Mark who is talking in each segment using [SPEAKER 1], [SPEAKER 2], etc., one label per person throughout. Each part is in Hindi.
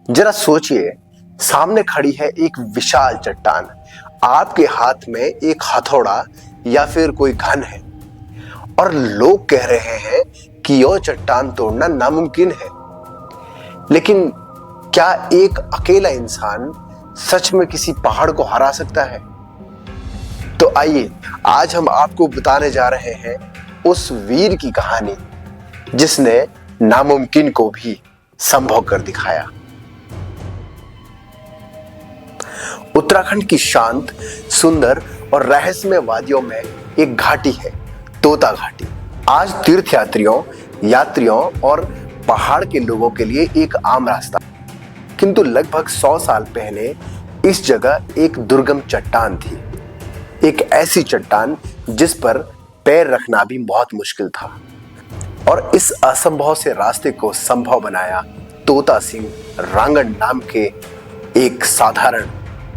[SPEAKER 1] जरा सोचिए, सामने खड़ी है एक विशाल चट्टान, आपके हाथ में एक हथौड़ा या फिर कोई घन है और लोग कह रहे हैं कि यह चट्टान तोड़ना नामुमकिन है। लेकिन क्या एक अकेला इंसान सच में किसी पहाड़ को हरा सकता है? तो आइए आज हम आपको बताने जा रहे हैं उस वीर की कहानी जिसने नामुमकिन को भी संभव कर दिखाया। उत्तराखंड की शांत, सुंदर और रहस्यमय वादियों में एक घाटी है, तोता घाटी। आज तीर्थयात्रियों, यात्रियों और पहाड़ के लोगों के लिए एक आम रास्ता, किंतु लगभग 100 साल पहले इस जगह एक दुर्गम चट्टान थी। एक ऐसी चट्टान जिस पर पैर रखना भी बहुत मुश्किल था। और इस असंभव से रास्ते को संभव बनाया तोता सिंह रांगण नाम के एक साधारण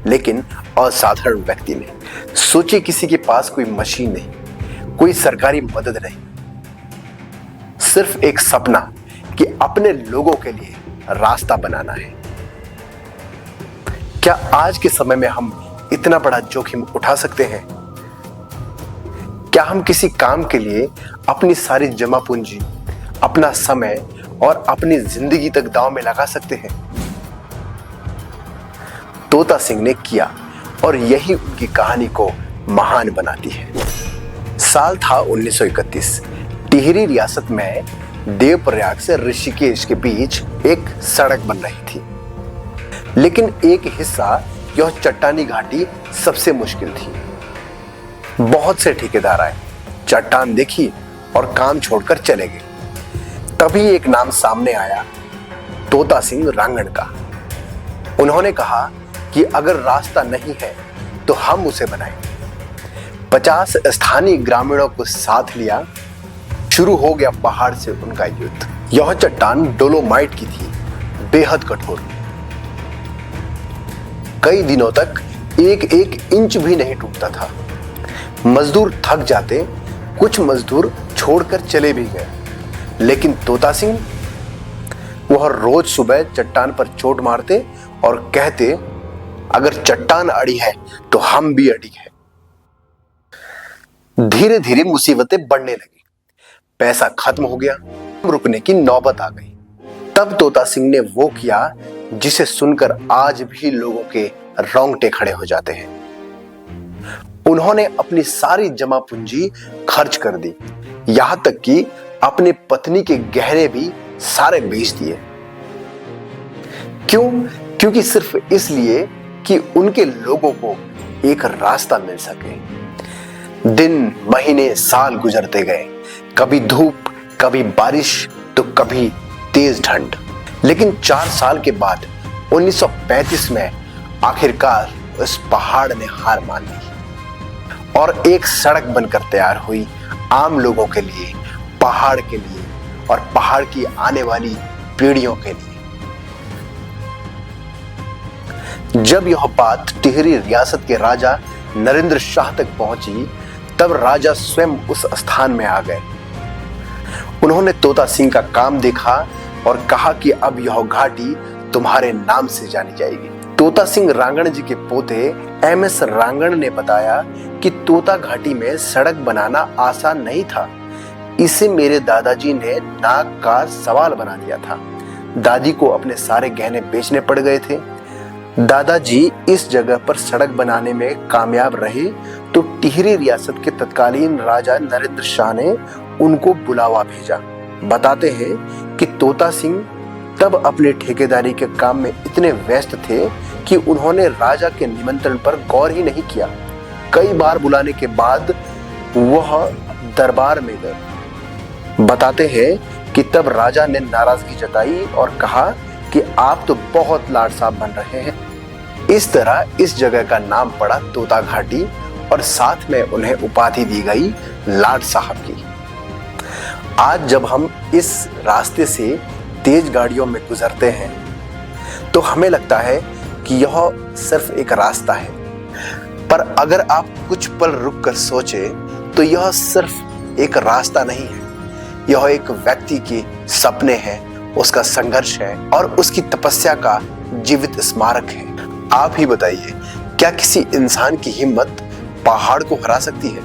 [SPEAKER 1] लेकिन असाधारण व्यक्ति ने। सोचिए, किसी के पास कोई मशीन नहीं, कोई सरकारी मदद नहीं, सिर्फ एक सपना कि अपने लोगों के लिए रास्ता बनाना है। क्या आज के समय में हम इतना बड़ा जोखिम उठा सकते हैं? क्या हम किसी काम के लिए अपनी सारी जमा पूंजी, अपना समय और अपनी जिंदगी तक दांव में लगा सकते हैं? तोता सिंह ने किया और यही उनकी कहानी को महान बनाती है। साल था 1931। टिहरी रियासत में देवप्रयाग से ऋषिकेश के बीच एक सड़क बन रही थी, लेकिन एक हिस्सा, यह चट्टानी घाटी, सबसे मुश्किल थी। बहुत से ठेकेदार आए, चट्टान देखी और काम छोड़कर चले गए। तभी एक नाम सामने आया, तोता सिंह रांगण का। उन्होंने कहा कि अगर रास्ता नहीं है तो हम उसे बनाएंगे। 50 स्थानीय ग्रामीणों को साथ लिया। शुरू हो गया पहाड़ से उनका युद्ध। यह चट्टान डोलोमाइट की थी, बेहद कठोर। कई दिनों तक एक एक इंच भी नहीं टूटता था। मजदूर थक जाते, कुछ मजदूर छोड़कर चले भी गए, लेकिन तोता सिंह, वह रोज सुबह चट्टान पर चोट मारते और कहते, अगर चट्टान अड़ी है तो हम भी अड़ी है। धीरे धीरे मुसीबतें बढ़ने लगी, पैसा खत्म हो गया, रुकने की नौबत आ गई। तब तोता सिंह ने वो किया जिसे सुनकर आज भी लोगों के रोंगटे खड़े हो जाते हैं। उन्होंने अपनी सारी जमा पूंजी खर्च कर दी, यहां तक कि अपनी पत्नी के गहने भी सारे बेच दिए। क्यों? क्योंकि सिर्फ इसलिए कि उनके लोगों को एक रास्ता मिल सके। दिन, महीने, साल गुजरते गए, कभी धूप, कभी बारिश तो कभी तेज ठंड। लेकिन 4 साल के बाद 1935 में आखिरकार उस पहाड़ ने हार मान ली और एक सड़क बनकर तैयार हुई, आम लोगों के लिए, पहाड़ के लिए और पहाड़ की आने वाली पीढ़ियों के लिए। जब यह बात टिहरी रियासत के राजा नरेंद्र शाह तक पहुंची, तब राजा स्वयं उस स्थान में आ गए। उन्होंने तोता सिंह का काम देखा और कहा कि अब यह घाटी तुम्हारे नाम से जानी जाएगी। तोता सिंह रांगण जी के पोते MS रांगण ने बताया कि तोता घाटी में सड़क बनाना आसान नहीं था। इसे मेरे दादाजी ने नाक का सवाल बना दिया था। दादी को अपने सारे गहने बेचने पड़ गए थे। दादाजी इस जगह पर सड़क बनाने में कामयाब रहे तो टिहरी रियासत के तत्कालीन राजा नरेंद्र शाह ने उनको बुलावा भेजा। बताते हैं कि तोता सिंह तब अपने ठेकेदारी के काम में इतने व्यस्त थे कि उन्होंने राजा के निमंत्रण पर गौर ही नहीं किया। कई बार बुलाने के बाद वह दरबार में गए। बताते हैं कि तब राजा ने नाराजगी जताई और कहा कि आप तो बहुत लाड साहब बन रहे हैं। इस तरह इस जगह का नाम पड़ा तोता घाटी और साथ में उन्हें उपाधि दी गई लाड साहब की। आज जब हम इस रास्ते से तेज गाड़ियों में गुजरते हैं तो हमें लगता है कि यह सिर्फ एक रास्ता है, पर अगर आप कुछ पल रुककर सोचें तो यह सिर्फ एक रास्ता नहीं है, यह एक व्यक्ति के सपने हैं, उसका संघर्ष है और उसकी तपस्या का जीवित स्मारक है। आप ही बताइए, क्या किसी इंसान की हिम्मत पहाड़ को हरा सकती है?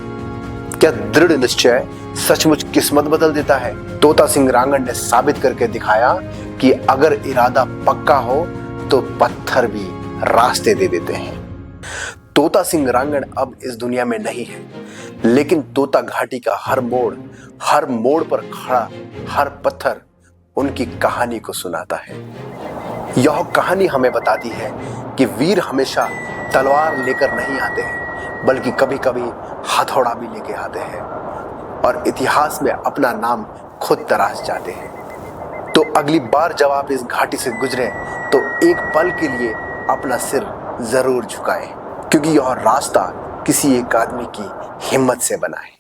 [SPEAKER 1] क्या दृढ़ निश्चय सचमुच किस्मत बदल देता है? तोता सिंह रांगड़ ने साबित करके दिखाया कि अगर इरादा पक्का हो तो पत्थर भी रास्ते दे देते हैं। तोता सिंह रांगड़ अब इस दुनिया में नहीं है, लेकिन तोता घाटी का हर मोड़ पर खड़ा हर पत्थर उनकी कहानी को सुनाता है। यह कहानी हमें बताती है कि वीर हमेशा तलवार लेकर नहीं आते हैं, बल्कि कभी कभी हथौड़ा भी लेके आते हैं और इतिहास में अपना नाम खुद तराश जाते हैं। तो अगली बार जब आप इस घाटी से गुजरें तो एक पल के लिए अपना सिर जरूर झुकाएं, क्योंकि यह रास्ता किसी एक आदमी की हिम्मत से बना है।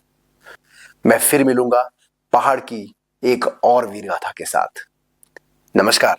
[SPEAKER 1] मैं फिर मिलूंगा पहाड़ की एक और वीर गाथा के साथ। नमस्कार।